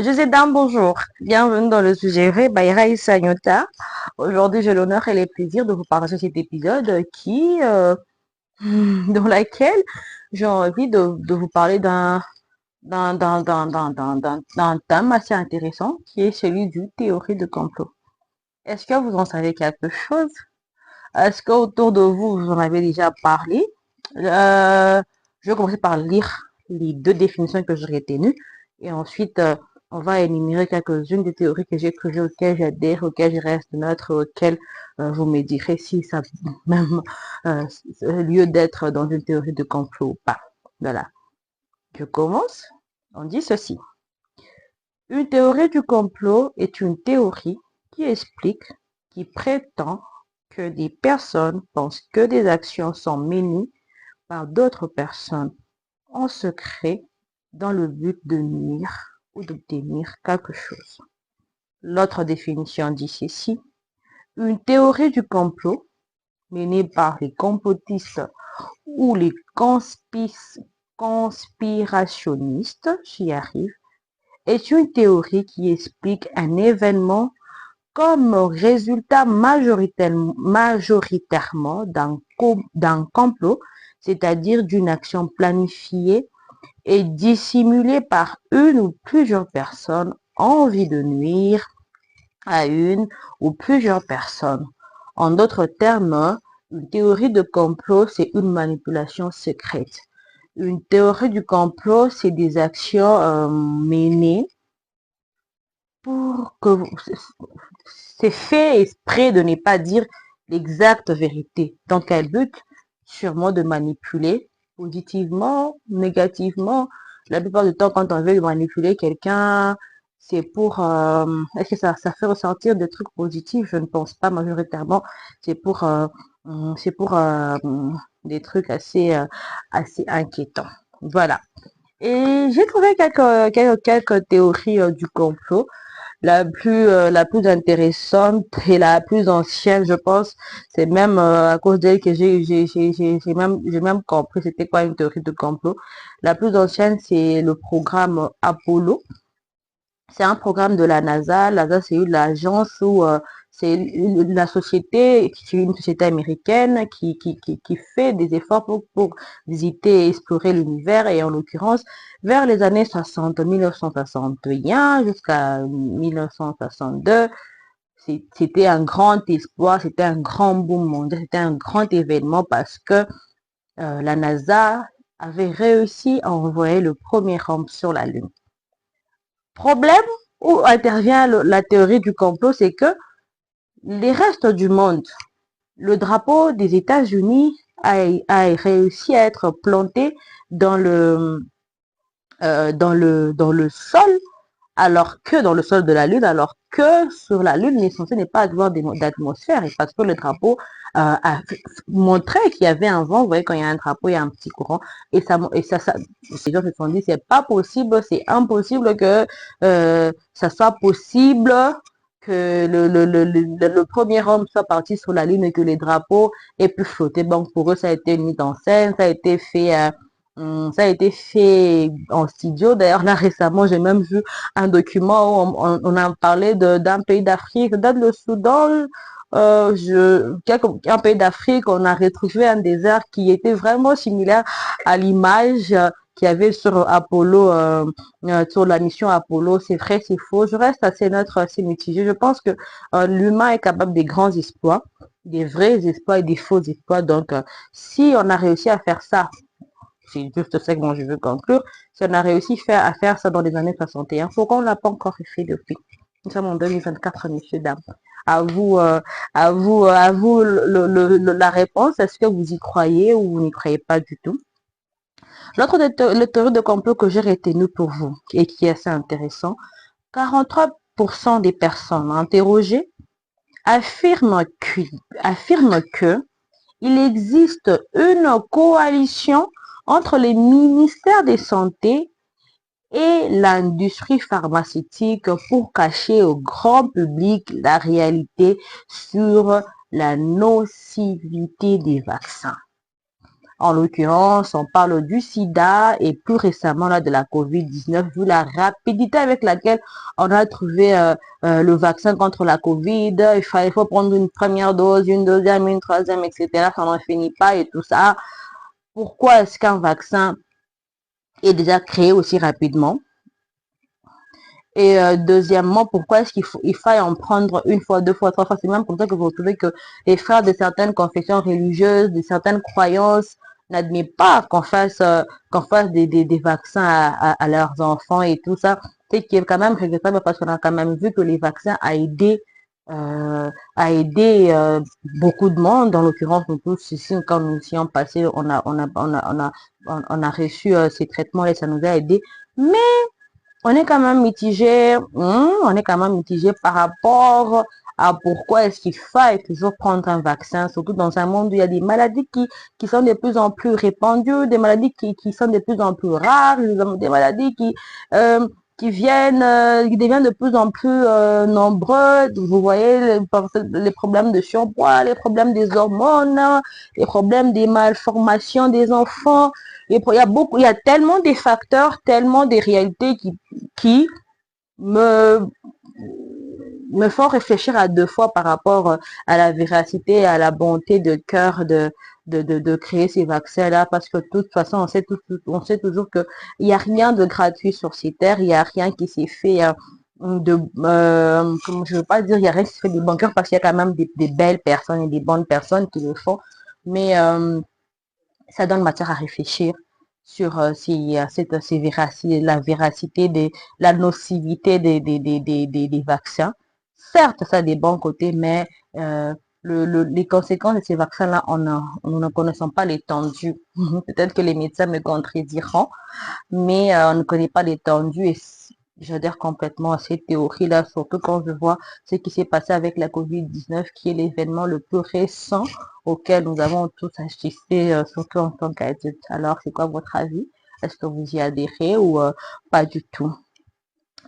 José Dame, bonjour. Bienvenue dans le sujet vrai by Raïssa Nyota. Aujourd'hui, j'ai l'honneur et le plaisir de vous partager cet épisode dans lequel j'ai envie de vous parler d'un thème assez intéressant qui est celui du théorie de complot. Est-ce que vous en savez quelque chose? Est-ce qu'autour de vous, vous en avez déjà parlé? Je vais commencer par lire les deux définitions que j'ai retenues et ensuite on va énumérer quelques-unes des théories que j'ai trouvées, auxquelles j'adhère, auxquelles je reste neutre, auxquelles vous me direz si ça a même lieu d'être dans une théorie de complot ou pas. Voilà. Je commence. On dit ceci. Une théorie du complot est une théorie qui explique, qui prétend que des personnes pensent que des actions sont menées par d'autres personnes en secret dans le but de nuire ou d'obtenir quelque chose. L'autre définition dit ceci. Une théorie du complot menée par les complotistes ou les conspirationnistes, j'y arrive, est une théorie qui explique un événement comme résultat majoritairement d'un complot, c'est-à-dire d'une action planifiée et dissimulée par une ou plusieurs personnes en vue de nuire à une ou plusieurs personnes. En d'autres termes, une théorie de complot, c'est une manipulation secrète. Une théorie du complot, c'est des actions menées pour que c'est fait exprès de ne pas dire l'exacte vérité. Dans quel but? Sûrement de manipuler positivement, négativement. La plupart du temps, quand on veut manipuler quelqu'un, c'est pour... est-ce que ça fait ressentir des trucs positifs? Je ne pense pas majoritairement. C'est pour, c'est pour des trucs assez inquiétants. Voilà. Et j'ai trouvé quelques théories du complot. La plus intéressante et la plus ancienne, je pense, c'est même à cause d'elle que j'ai même compris c'était quoi une théorie de complot. La plus ancienne, c'est le programme Apollo. C'est un programme de la NASA. La NASA, c'est une agence où c'est la société, c'est une société américaine qui fait des efforts pour visiter et explorer l'univers. Et en l'occurrence, vers les années 60, 1961 jusqu'à 1962, c'était un grand espoir, c'était un grand boom mondial, c'était un grand événement parce que la NASA avait réussi à envoyer le premier homme sur la Lune. Problème où intervient la théorie du complot, c'est que les restes du monde, le drapeau des États-Unis a réussi à être planté dans dans le sol, alors que dans le sol de la Lune, alors que sur la Lune, il est censé ne pas avoir d'atmosphère, et parce que le drapeau a montré qu'il y avait un vent. Vous voyez, quand il y a un drapeau, il y a un petit courant, ça les gens se sont dit, c'est pas possible, c'est impossible que ça soit possible que le premier homme soit parti sur la Lune et que les drapeaux aient pu flotter. Donc pour eux, ça a été une mise en scène, ça a été fait en studio. D'ailleurs, là, récemment, j'ai même vu un document où on a parlé d'un pays d'Afrique, peut-être le Soudan, un pays d'Afrique, on a retrouvé un désert qui était vraiment similaire à l'image qu'il y avait sur Apollo, sur la mission Apollo. C'est vrai, c'est faux. Je reste assez neutre, assez mitigé. Je pense que l'humain est capable des grands exploits, des vrais exploits et des faux exploits. Donc, si on a réussi à faire ça, c'est juste ça que moi je veux conclure. Si on a réussi à faire ça dans les années 61, pourquoi on ne l'a pas encore fait depuis? Nous sommes en 2024, messieurs, dames. À vous, à vous la réponse. Est-ce que vous y croyez ou vous n'y croyez pas du tout? L'autre théorie de complot que j'ai retenu pour vous et qui est assez intéressant, 43% des personnes interrogées affirment que il existe une coalition entre les ministères de santé et l'industrie pharmaceutique pour cacher au grand public la réalité sur la nocivité des vaccins. En l'occurrence, on parle du sida et plus récemment là de la COVID-19, vu la rapidité avec laquelle on a trouvé le vaccin contre la COVID. Il faut prendre une première dose, une deuxième, une troisième, etc. Ça n'en finit pas et tout ça. Pourquoi est-ce qu'un vaccin est déjà créé aussi rapidement? Et deuxièmement, pourquoi est-ce qu'il faille en prendre une fois, deux fois, trois fois? C'est même comme ça que vous retrouvez que les frères de certaines confessions religieuses, de certaines croyances, n'admettent pas qu'on fasse des vaccins à leurs enfants et tout ça. C'est qui est quand même regrettable parce qu'on a quand même vu que les vaccins euh, a aidé beaucoup de monde. Dans l'occurrence, nous tous ici, quand nous y sommes passés, on a reçu ces traitements et ça nous a aidé. Mais on est quand même mitigé, on est quand même mitigé par rapport à pourquoi est-ce qu'il faille toujours prendre un vaccin, surtout dans un monde où il y a des maladies qui sont de plus en plus répandues, des maladies qui sont de plus en plus rares, des maladies qui deviennent de plus en plus nombreux. Vous voyez les problèmes de surpoids, les problèmes des hormones, les problèmes des malformations des enfants. Il y a tellement des facteurs, tellement des réalités qui me, me font réfléchir à deux fois par rapport à la véracité, à la bonté de cœur de créer ces vaccins-là, parce que de toute façon, on sait toujours qu'il n'y a rien de gratuit sur ces terres, il n'y a rien qui s'est fait comme je veux pas dire, il n'y a rien qui se fait de bon cœur, parce qu'il y a quand même des belles personnes et des bonnes personnes qui le font, mais ça donne matière à réfléchir sur la véracité, la nocivité des vaccins. Certes, ça a des bons côtés, mais les conséquences de ces vaccins-là, nous ne connaissons pas l'étendue. Peut-être que les médecins me contrediront, mais on ne connaît pas l'étendue et j'adhère complètement à cette théorie-là, surtout quand je vois ce qui s'est passé avec la COVID-19, qui est l'événement le plus récent auquel nous avons tous assisté, surtout en tant qu'adultes. Alors, c'est quoi votre avis? Est-ce que vous y adhérez ou pas du tout?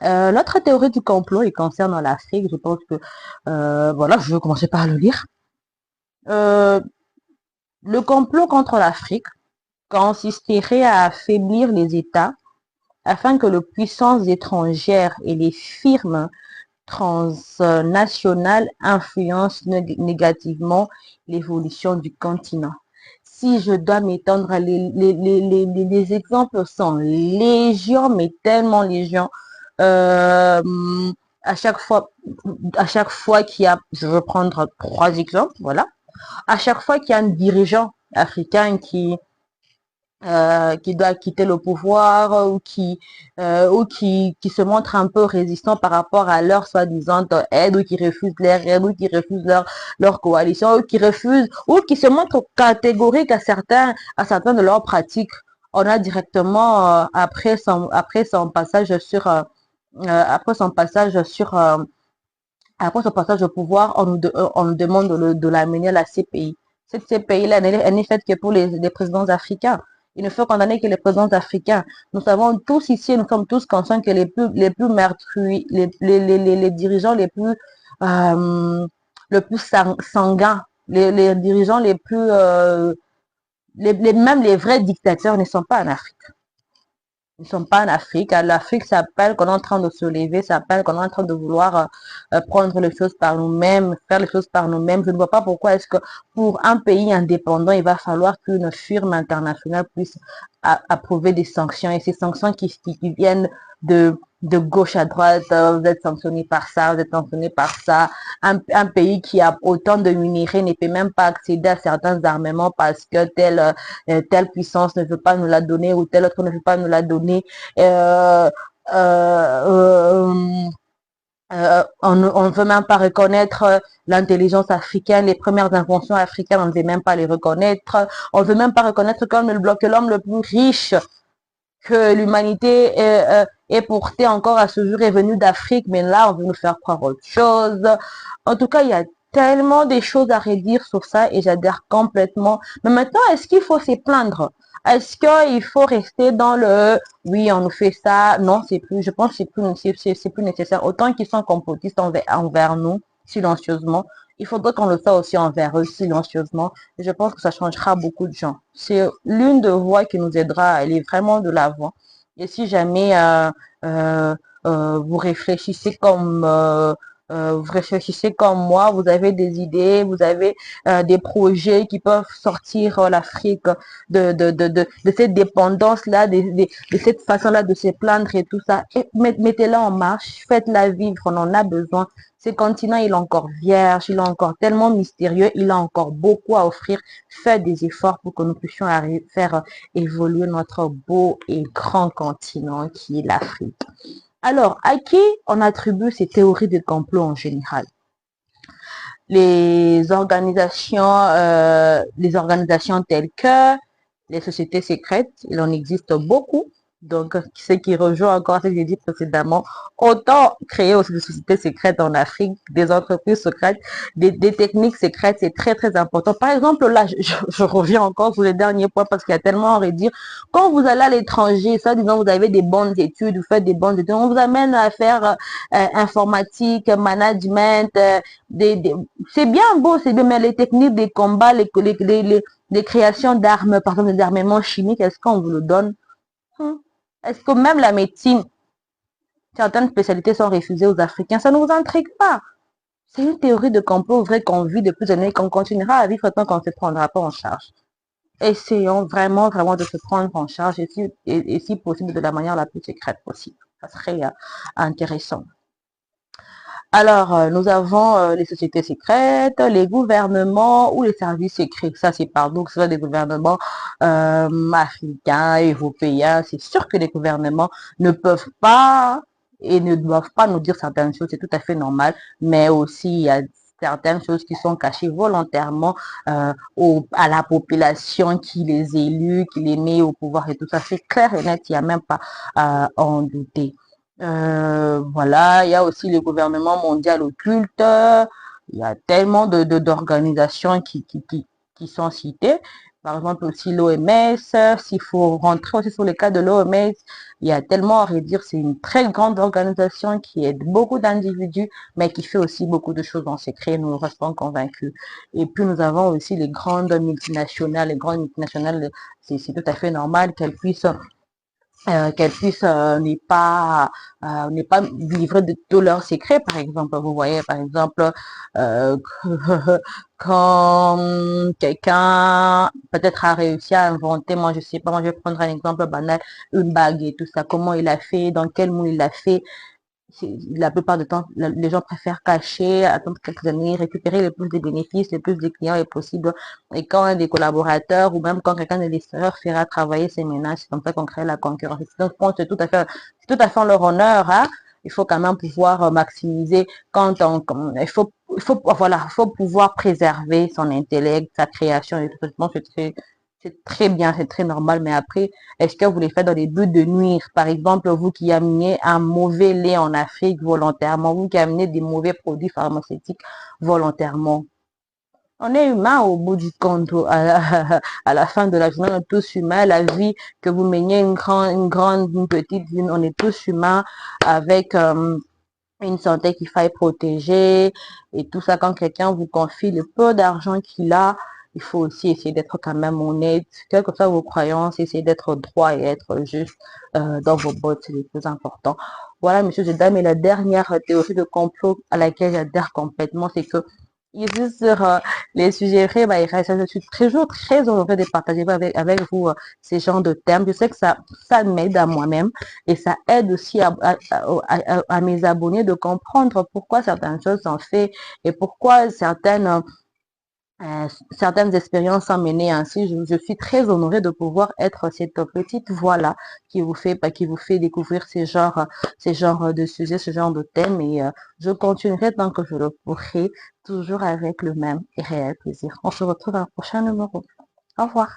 L'autre théorie du complot, il concerne l'Afrique. Je pense que, voilà, je vais commencer par le lire. Le complot contre l'Afrique consisterait à affaiblir les États afin que les puissances étrangères et les firmes transnationales influencent négativement l'évolution du continent. Si je dois m'étendre, les exemples sont légion, mais tellement légion. Euh, à chaque fois qu'il y a, je veux prendre trois exemples, voilà. À chaque fois qu'il y a un dirigeant africain qui doit quitter le pouvoir ou qui se montre un peu résistant par rapport à leur soi-disant aide ou qui refuse leur aide ou qui refuse leur coalition ou qui se montre catégorique à certains de leurs pratiques. On a directement après son passage sur après son passage sur après son passage au pouvoir, on nous demande de l'amener à la CPI. Cette CPI-là, elle n'est faite que pour les présidents africains. Il ne faut condamner que les présidents africains. Nous savons tous ici, nous sommes tous conscients que les plus meurtriers, les dirigeants le plus sanguins, les dirigeants les plus, même les vrais dictateurs ne sont pas en Afrique. Ils ne sont pas en Afrique. L'Afrique s'appelle qu'on est en train de se lever, s'appelle qu'on est en train de vouloir prendre les choses par nous-mêmes, faire les choses par nous-mêmes. Je ne vois pas pourquoi est-ce que pour un pays indépendant, il va falloir qu'une firme internationale puisse approuver des sanctions. Et ces sanctions qui viennent de gauche à droite, vous êtes sanctionné par ça, vous êtes sanctionné par ça. Un pays qui a autant de minéraux ne peut même pas accéder à certains armements parce que telle puissance ne veut pas nous la donner ou telle autre ne veut pas nous la donner. Euh, euh, on ne veut même pas reconnaître l'intelligence africaine, les premières inventions africaines, on ne veut même pas les reconnaître. On ne veut même pas reconnaître que l'homme le plus riche que l'humanité est portée encore à ce jour est venu d'Afrique, mais là, on veut nous faire croire autre chose. En tout cas, il y a tellement de choses à redire sur ça et j'adhère complètement. Mais maintenant, est-ce qu'il faut se plaindre? Est-ce qu'il faut rester dans le oui, on nous fait ça? Non, c'est plus, je pense que c'est plus nécessaire. Autant qu'ils sont complotistes envers nous, silencieusement, Il faudrait qu'on le fasse aussi envers eux silencieusement. Et je pense que ça changera beaucoup de gens. C'est l'une des voies qui nous aidera à aller vraiment de l'avant. Et si jamais euh, vous réfléchissez vous réfléchissez comme moi, vous avez des idées, vous avez des projets qui peuvent sortir l'Afrique de cette dépendance-là, de cette façon-là de se plaindre et tout ça. Et mettez-la en marche, faites-la vivre, on en a besoin. Ce continent, il est encore vierge, il est encore tellement mystérieux, il a encore beaucoup à offrir. Faites des efforts pour que nous puissions faire évoluer notre beau et grand continent qui est l'Afrique. Alors, à qui on attribue ces théories de complot en général? Les organisations telles que les sociétés secrètes, il en existe beaucoup. Donc, ce qui rejoint encore ce que j'ai dit précédemment, autant créer aussi des sociétés secrètes en Afrique, des entreprises secrètes, des techniques secrètes, c'est très, très important. Par exemple, là, je reviens encore sur les derniers points parce qu'il y a tellement à redire. Quand vous allez à l'étranger, ça, disons, vous avez des bonnes études, vous faites des bonnes études, on vous amène à faire informatique, management, c'est bien beau, c'est bien, mais les techniques des combats, les créations d'armes, par exemple des armements chimiques, est-ce qu'on vous le donne? Est-ce que même la médecine, certaines spécialités sont refusées aux Africains? Ça ne vous intrigue pas. C'est une théorie de complot vrai qu'on vit depuis des années, qu'on continuera à vivre tant qu'on ne se prendra pas en charge. Essayons vraiment, vraiment de se prendre en charge et si possible de la manière la plus secrète possible. Ça serait intéressant. Alors, nous avons les sociétés secrètes, les gouvernements ou les services secrets. Ça, c'est pardon, que ce soit des gouvernements africains, européens. C'est sûr que les gouvernements ne peuvent pas et ne doivent pas nous dire certaines choses. C'est tout à fait normal. Mais aussi, il y a certaines choses qui sont cachées volontairement à la population qui les élue, qui les met au pouvoir et tout ça. C'est clair et net, il n'y a même pas à en douter. Voilà, il y a aussi le gouvernement mondial occulte. Il y a tellement d'organisations qui sont citées. Par exemple, aussi l'OMS. S'il faut rentrer aussi sur le cas de l'OMS, il y a tellement à redire. C'est une très grande organisation qui aide beaucoup d'individus, mais qui fait aussi beaucoup de choses en secret. Nous restons convaincus. Et puis, nous avons aussi les grandes multinationales. Les grandes multinationales, c'est tout à fait normal qu'elles puissent ne pas livrer de tous leurs secrets, par exemple. Vous voyez, par exemple, euh, quand quelqu'un peut-être a réussi à inventer, moi je sais pas, moi je vais prendre un exemple banal, une bague et tout ça, comment il a fait, dans quel moule il a fait, la plupart du temps, les gens préfèrent cacher, attendre quelques années, récupérer le plus de bénéfices, le plus de clients est possible. Et quand un des collaborateurs ou même quand quelqu'un de l'extérieur fera travailler ses ménages, c'est comme ça qu'on crée la concurrence. Donc, je pense que c'est tout à fait en leur honneur, hein. Il faut quand même pouvoir maximiser voilà, il faut pouvoir préserver son intellect, sa création et tout ça. Je pense que c'est très bien, c'est très normal, mais après, est-ce que vous les faites dans les buts de nuire? Par exemple, vous qui amenez un mauvais lait en Afrique volontairement, vous qui amenez des mauvais produits pharmaceutiques volontairement. On est humain au bout du compte, à la fin de la journée, on est tous humains. La vie que vous meniez, une grande, une petite vie, on est tous humains avec une santé qu'il faille protéger et tout ça. Quand quelqu'un vous confie le peu d'argent qu'il a, il faut aussi essayer d'être quand même honnête, quelles que soient vos croyances, essayer d'être droit et être juste dans vos bottes, c'est le plus important. Voilà, messieurs et dames, et la dernière théorie de complot à laquelle j'adhère complètement, c'est que ici sur les sujets vrais, bah, je suis toujours très honorée de partager avec vous ces genres de thèmes. Je sais que ça m'aide à moi-même et ça aide aussi à mes abonnés de comprendre pourquoi certaines choses sont faites et pourquoi certaines expériences sont menées ainsi. Je suis très honorée de pouvoir être cette petite voix-là qui vous fait découvrir ces genres de sujets, ce genre de thèmes. Et je continuerai tant que je le pourrai, toujours avec le même et réel plaisir. On se retrouve à un prochain numéro. Au revoir.